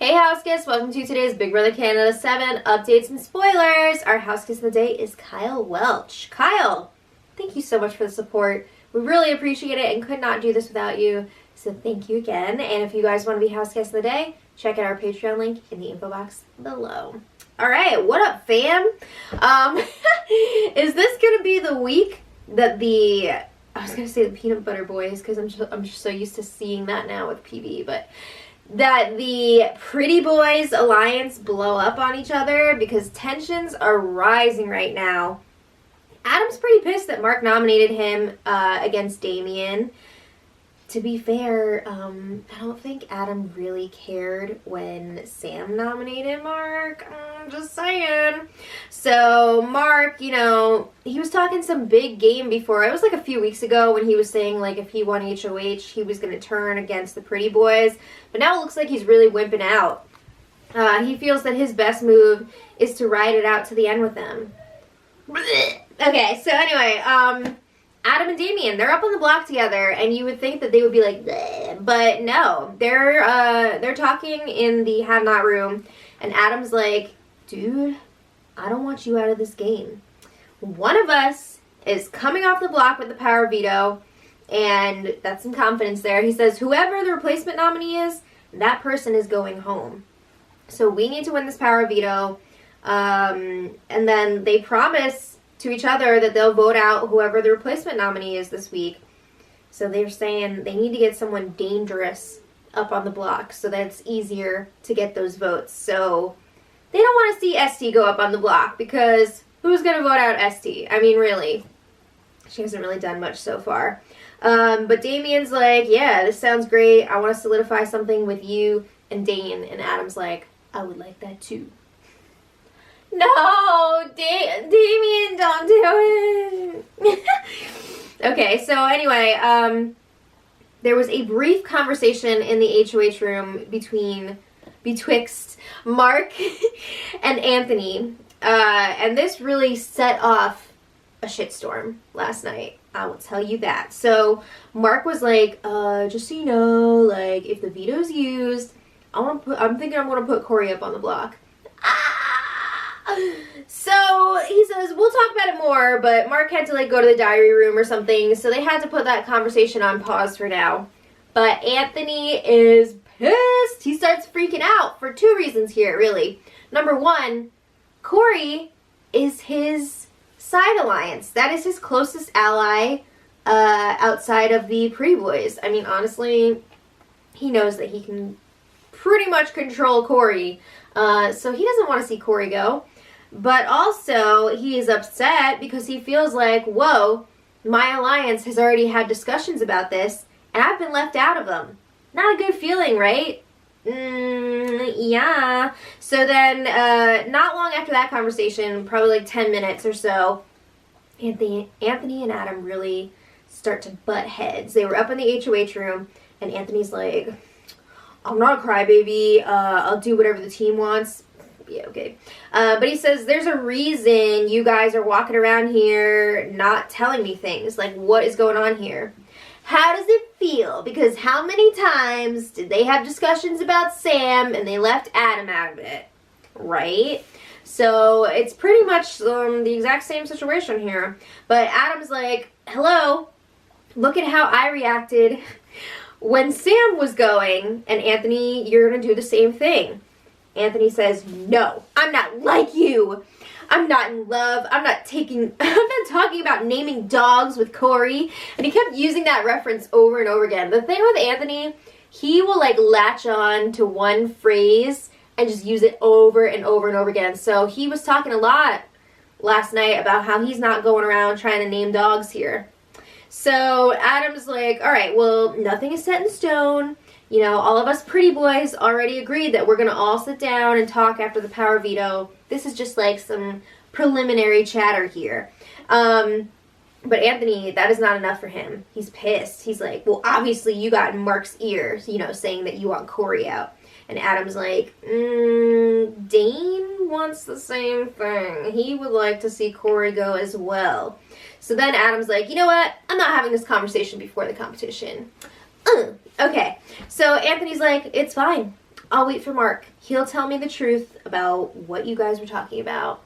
Hey house guests, welcome to today's Big Brother Canada 7 updates and spoilers. Our house guest of the day is Kyle Welch. Kyle, thank you so much for the support. We really appreciate it and could not do this without you. So thank you again. And if you guys want to be house guest of the day, check out our Patreon link in the info box below. Alright, what up fam? Is this going to be the week that I was going to say the Peanut Butter Boys because I'm just so used to seeing that now with PB, but that the Pretty Boys alliance blow up on each other because tensions are rising right now. Adam's pretty pissed that Mark nominated him against Damien. To be fair, I don't think Adam really cared when Sam nominated Mark. I'm just saying. So Mark, you know, he was talking some big game before. It was like a few weeks ago when he was saying like if he won HOH, he was going to turn against the Pretty Boys. But now it looks like he's really wimping out. He feels that his best move is to ride it out to the end with them. Okay, so anyway, Adam and Damien, they're up on the block together, and you would think that they would be like, bleh, but no, they're talking in the have not room, and Adam's like, dude, I don't want you out of this game. One of us is coming off the block with the power veto, and that's some confidence there. He says, whoever the replacement nominee is, that person is going home. So we need to win this power veto, and then they promise to each other that they'll vote out whoever the replacement nominee is this week. So they're saying they need to get someone dangerous up on the block so that it's easier to get those votes. So they don't want to see ST go up on the block because who's going to vote out ST? I mean, really. She hasn't really done much so far. But Damien's like, yeah, this sounds great. I want to solidify something with you and Dane. And Adam's like, I would like that too. No, Damien, don't do it. Okay, so anyway, there was a brief conversation in the HOH room betwixt Mark and Anthony, and this really set off a shitstorm last night. I will tell you that. So Mark was like, just so you know, like if the veto's used, I'm thinking I'm gonna put Corey up on the block. So he says, we'll talk about it more, but Mark had to like go to the diary room or something, so they had to put that conversation on pause for now. But Anthony is pissed. He starts freaking out for two reasons here, really. Number one, Corey is his side alliance. That is his closest ally outside of the Pretty Boys. I mean, honestly, he knows that he can pretty much control Corey, so he doesn't want to see Corey go. But also, he is upset because he feels like, whoa, my alliance has already had discussions about this, and I've been left out of them. Not a good feeling, right? Yeah. So then, not long after that conversation, probably like 10 minutes or so, Anthony and Adam really start to butt heads. They were up in the HOH room, and Anthony's like, I'm not a crybaby. I'll do whatever the team wants. Yeah, okay. But he says, there's a reason you guys are walking around here not telling me things. Like, what is going on here? How does it feel? Because how many times did they have discussions about Sam and they left Adam out of it? Right? So, it's pretty much the exact same situation here. But Adam's like, hello, look at how I reacted when Sam was going. And Anthony, you're going to do the same thing. Anthony says, no, I'm not like you. I'm not in love. I'm not talking about naming dogs with Corey. And he kept using that reference over and over again. The thing with Anthony, he will like latch on to one phrase and just use it over and over and over again. So he was talking a lot last night about how he's not going around trying to name dogs here. So Adam's like, all right, well, nothing is set in stone. You know, all of us Pretty Boys already agreed that we're going to all sit down and talk after the power veto. This is just like some preliminary chatter here. But Anthony, that is not enough for him. He's pissed. He's like, well, obviously you got in Mark's ear, you know, saying that you want Corey out. And Adam's like, Dane wants the same thing. He would like to see Corey go as well. So then Adam's like, you know what? I'm not having this conversation before the competition. Okay, so Anthony's like, it's fine. I'll wait for Mark. He'll tell me the truth about what you guys were talking about.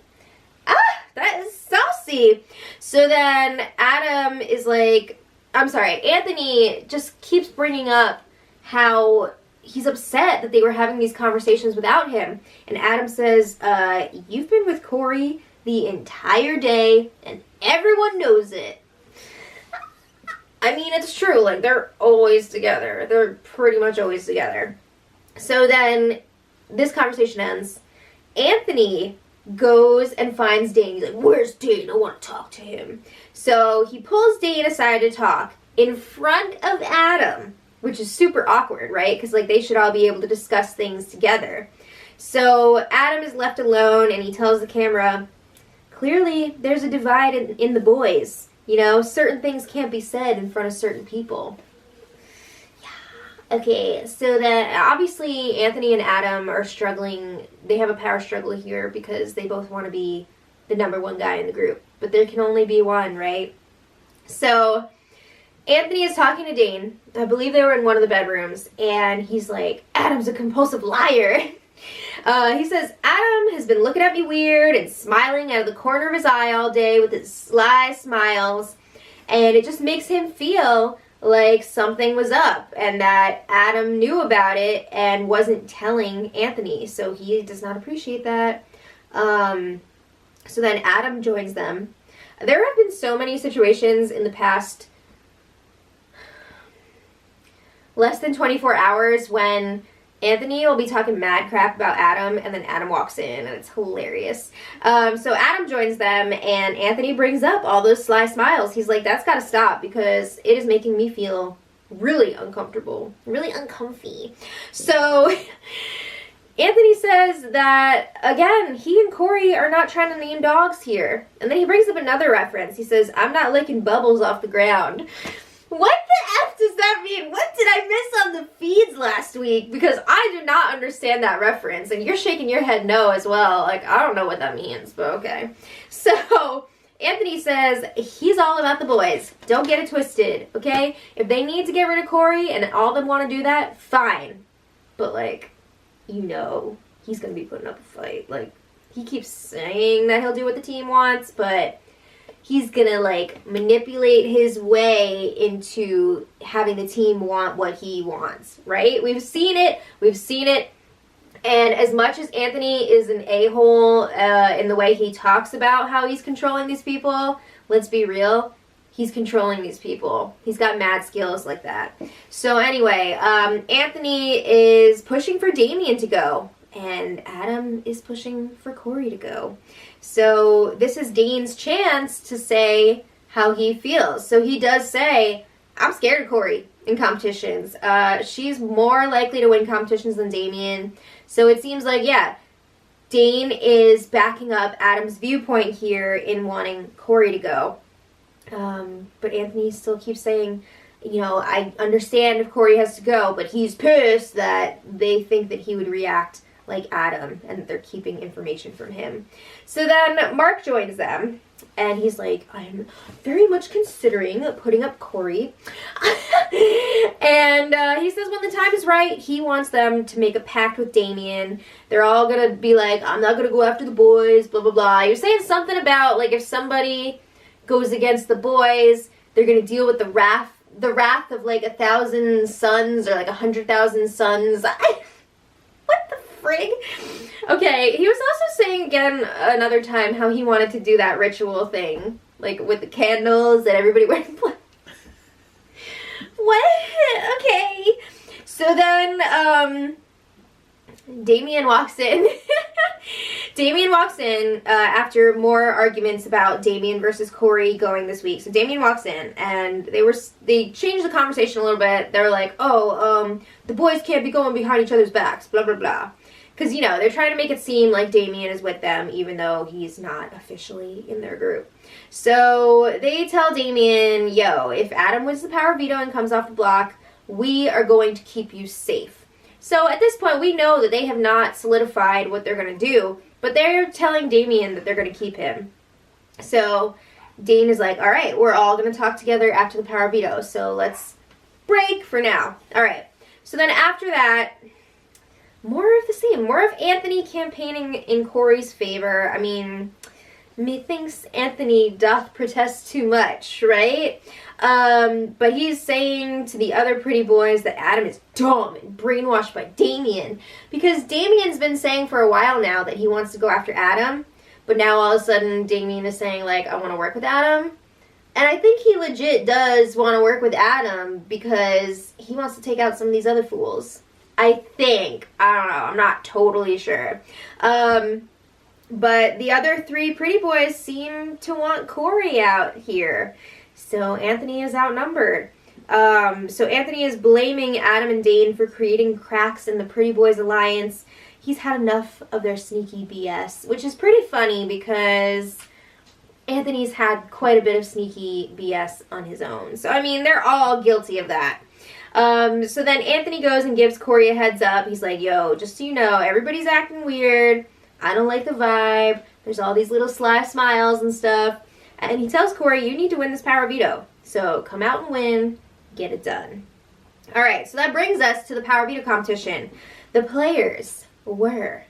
That is saucy. So then Adam is like, I'm sorry, Anthony just keeps bringing up how he's upset that they were having these conversations without him. And Adam says, you've been with Corey the entire day and everyone knows it. I mean, it's true. Like, they're always together. They're pretty much always together. So then this conversation ends. Anthony goes and finds Dane. He's like, where's Dane? I want to talk to him. So he pulls Dane aside to talk in front of Adam, which is super awkward, right? Because, like, they should all be able to discuss things together. So Adam is left alone, and he tells the camera, clearly there's a divide in the boys. You know, certain things can't be said in front of certain people. Yeah. Okay, so then obviously Anthony and Adam are struggling. They have a power struggle here because they both want to be the number one guy in the group. But there can only be one, right? So Anthony is talking to Dane. I believe they were in one of the bedrooms. And he's like, Adam's a compulsive liar. He says, Adam has been looking at me weird and smiling out of the corner of his eye all day with his sly smiles. And it just makes him feel like something was up and that Adam knew about it and wasn't telling Anthony. So he does not appreciate that. So then Adam joins them. There have been so many situations in the past less than 24 hours when Anthony will be talking mad crap about Adam, and then Adam walks in, and it's hilarious. So Adam joins them, and Anthony brings up all those sly smiles. He's like, that's got to stop, because it is making me feel really uncomfortable, really uncomfy. So Anthony says that, again, he and Corey are not trying to name dogs here. And then he brings up another reference. He says, I'm not licking bubbles off the ground. What the F does that mean? What did I miss on the feeds last week? Because I do not understand that reference. And you're shaking your head no as well. Like, I don't know what that means, but okay. So Anthony says he's all about the boys. Don't get it twisted, okay? If they need to get rid of Corey and all of them want to do that, fine. But, like, you know he's going to be putting up a fight. Like, he keeps saying that he'll do what the team wants, but he's gonna, like, manipulate his way into having the team want what he wants, right? We've seen it. And as much as Anthony is an a-hole in the way he talks about how he's controlling these people, let's be real, he's controlling these people. He's got mad skills like that. So anyway, Anthony is pushing for Damien to go, and Adam is pushing for Corey to go. So this is Dane's chance to say how he feels. So he does say, I'm scared of Corey in competitions. She's more likely to win competitions than Damien. So it seems like, yeah, Dane is backing up Adam's viewpoint here in wanting Corey to go. But Anthony still keeps saying, you know, I understand if Corey has to go, but he's pissed that they think that he would react like Adam, and they're keeping information from him. So then Mark joins them, and he's like, I'm very much considering putting up Corey. And he says when the time is right, he wants them to make a pact with Damien. They're all gonna be like, I'm not gonna go after the boys, blah, blah, blah. You're saying something about, like, if somebody goes against the boys, they're gonna deal with the wrath of, like, 1,000 sons, or, like, 100,000 sons. What the frig? Okay, he was also saying again another time how he wanted to do that ritual thing, like with the candles and everybody wearing black. What? Okay. So then Damien walks in. Damien walks in after more arguments about Damien versus Corey going this week. So Damien walks in, and they changed the conversation a little bit. They were like, oh, the boys can't be going behind each other's backs, blah, blah, blah. Because, you know, they're trying to make it seem like Damien is with them, even though he's not officially in their group. So they tell Damien, yo, if Adam wins the power veto and comes off the block, we are going to keep you safe. So at this point, we know that they have not solidified what they're going to do, but they're telling Damien that they're going to keep him. So Dane is like, all right, we're all going to talk together after the power veto, so let's break for now. All right. So then after that, more of the same. More of Anthony campaigning in Corey's favor. I mean, methinks Anthony doth protest too much, right? But he's saying to the other pretty boys that Adam is dumb and brainwashed by Damien. Because Damien's been saying for a while now that he wants to go after Adam. But now all of a sudden Damien is saying, like, I want to work with Adam. And I think he legit does want to work with Adam because he wants to take out some of these other fools. I think. I don't know. I'm not totally sure. But the other three pretty boys seem to want Corey out here. So Anthony is outnumbered. So Anthony is blaming Adam and Dane for creating cracks in the Pretty Boys Alliance. He's had enough of their sneaky BS, which is pretty funny because Anthony's had quite a bit of sneaky BS on his own. So, I mean, they're all guilty of that. So then Anthony goes and gives Corey a heads up. He's like, yo, just so you know, everybody's acting weird. I don't like the vibe. There's all these little sly smiles and stuff. And he tells Corey, you need to win this power veto. So come out and win. Get it done. All right, so that brings us to the power veto competition. The players were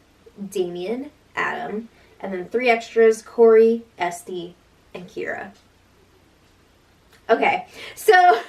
Damien, Adam, and then 3 extras, Corey, Esty, and Kira. Okay, so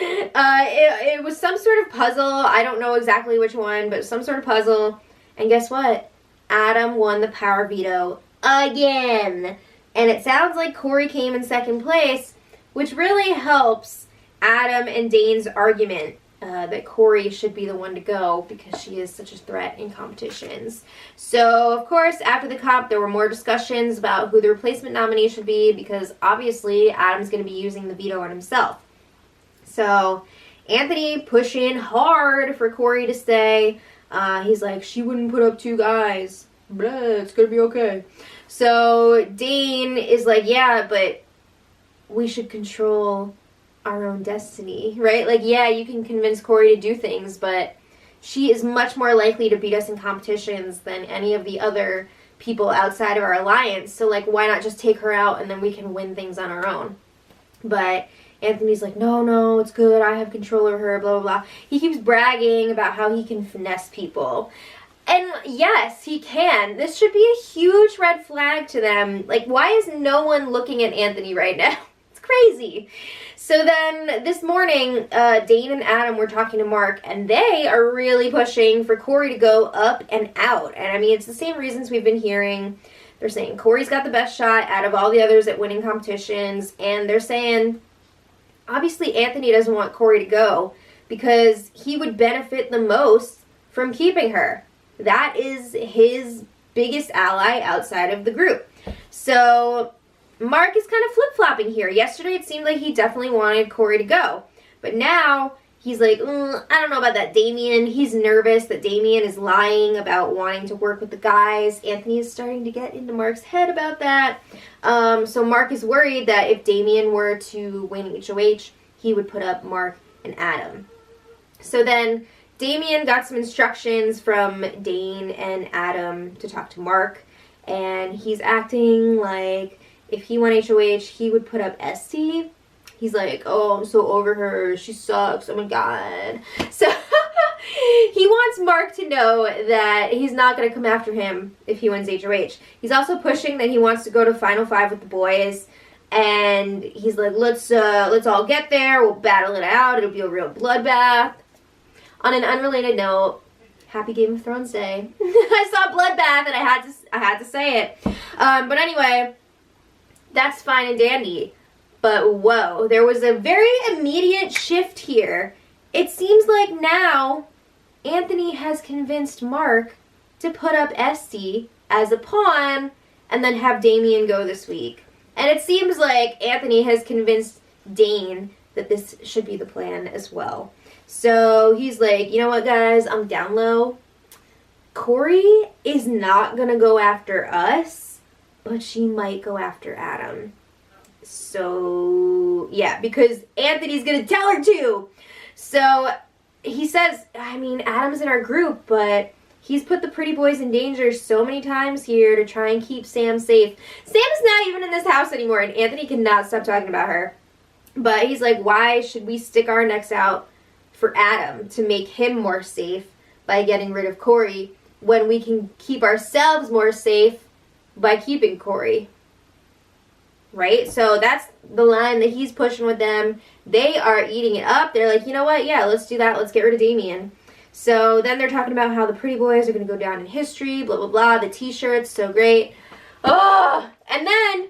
it was some sort of puzzle. I don't know exactly which one, but some sort of puzzle. And guess what? Adam won the power veto again. And it sounds like Corey came in second place, which really helps Adam and Dane's argument that Corey should be the one to go because she is such a threat in competitions. So, of course, after the comp, there were more discussions about who the replacement nominee should be because, obviously, Adam's going to be using the veto on himself. So, Anthony pushing hard for Corey to stay. He's like, she wouldn't put up 2 guys. Blah, it's going to be okay. So, Dane is like, yeah, but we should control our own destiny, right? Like, yeah, you can convince Corey to do things, but she is much more likely to beat us in competitions than any of the other people outside of our alliance. So, like, why not just take her out and then we can win things on our own? But Anthony's like, no, it's good. I have control over her, blah, blah, blah. He keeps bragging about how he can finesse people. And yes, he can. This should be a huge red flag to them. Like, why is no one looking at Anthony right now? It's crazy. So then this morning, Dane and Adam were talking to Mark, and they are really pushing for Corey to go up and out. And I mean, it's the same reasons we've been hearing. They're saying Corey's got the best shot out of all the others at winning competitions. And they're saying, obviously, Anthony doesn't want Corey to go because he would benefit the most from keeping her. That is his biggest ally outside of the group. So Mark is kind of flip-flopping here. Yesterday it seemed like he definitely wanted Corey to go. But now he's like, I don't know about that Damien. He's nervous that Damien is lying about wanting to work with the guys. Anthony is starting to get into Mark's head about that. So Mark is worried that if Damien were to win HOH, he would put up Mark and Adam. So then Damien got some instructions from Dane and Adam to talk to Mark, and he's acting like if he won HOH, he would put up Esty. He's like, oh, I'm so over her. She sucks. Oh, my God. So he wants Mark to know that he's not going to come after him if he wins HOH. He's also pushing that he wants to go to Final 5 with the boys, and he's like, let's all get there. We'll battle it out. It'll be a real bloodbath. On an unrelated note, happy Game of Thrones Day. I saw Bloodbath and I had to say it. But anyway, that's fine and dandy. But whoa, there was a very immediate shift here. It seems like now Anthony has convinced Mark to put up Esty as a pawn and then have Damien go this week. And it seems like Anthony has convinced Dane that this should be the plan as well. So he's like, you know what, guys, I'm down low. Corey is not going to go after us, but she might go after Adam. So, yeah, because Anthony's going to tell her to. So he says, I mean, Adam's in our group, but he's put the pretty boys in danger so many times here to try and keep Sam safe. Sam's not even in this house anymore, and Anthony cannot stop talking about her. But he's like, why should we stick our necks out for Adam to make him more safe by getting rid of Corey when we can keep ourselves more safe by keeping Corey. Right? So that's the line that he's pushing with them. They are eating it up. They're like, you know what? Yeah, let's do that. Let's get rid of Damien. So then they're talking about how the pretty boys are going to go down in history, blah, blah, blah. The t-shirts, so great. Oh, and then,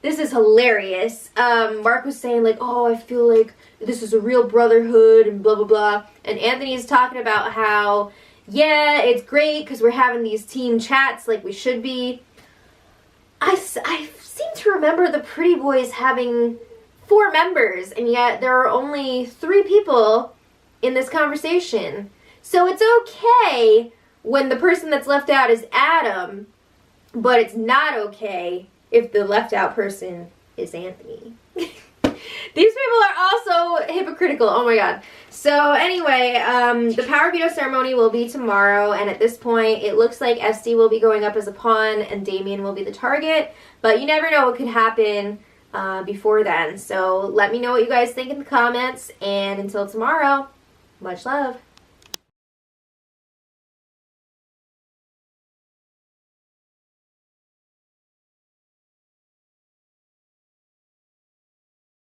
this is hilarious. Mark was saying, like, oh, I feel like this is a real brotherhood and blah, blah, blah. And Anthony's talking about how, yeah, it's great because we're having these team chats like we should be. I seem to remember the Pretty Boys having 4 members, and yet there are only 3 people in this conversation. So it's okay when the person that's left out is Adam, but it's not okay if the left out person is Anthony. These people are also hypocritical. Oh my god. So anyway, the power veto ceremony will be tomorrow, and at this point it looks like Esty will be going up as a pawn and Damien will be the target, but you never know what could happen before then. So let me know what you guys think in the comments, and until tomorrow, much love.